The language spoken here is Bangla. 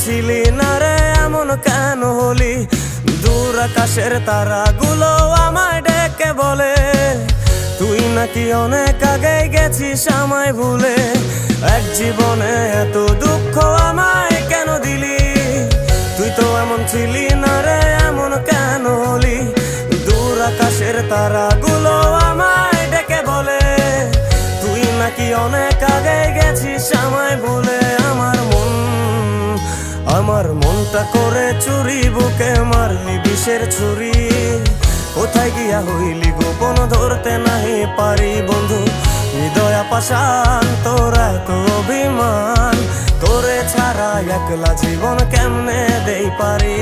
ছিলি না রে এমন কেন হলি? দূর আকাশের তারাগুলো আমায় ডেকে বলে তুই নাকি অনেক আগে গেছিস আমায় ভুলে। এক জীবনে এত দুঃখ আমায় কেন দিলি? তুই তো এমন ছিলি না রে এমন কেন হলি? দূর আকাশের তারাগুলো আমায় ডেকে বলে তুই নাকি অনেক আগে গেছিস আমায় ভুলে। আমার মনটা করে চুরি, বুকে মারলি বিষের ছুরি। কোথায় গিয়া হইলি গোপন ধরতে নাহি পারি বন্ধু। হৃদয় পাষাণ তোর এত অভিমান, তোরে ছাড়া একলা জীবন কেমনে দেই পারি।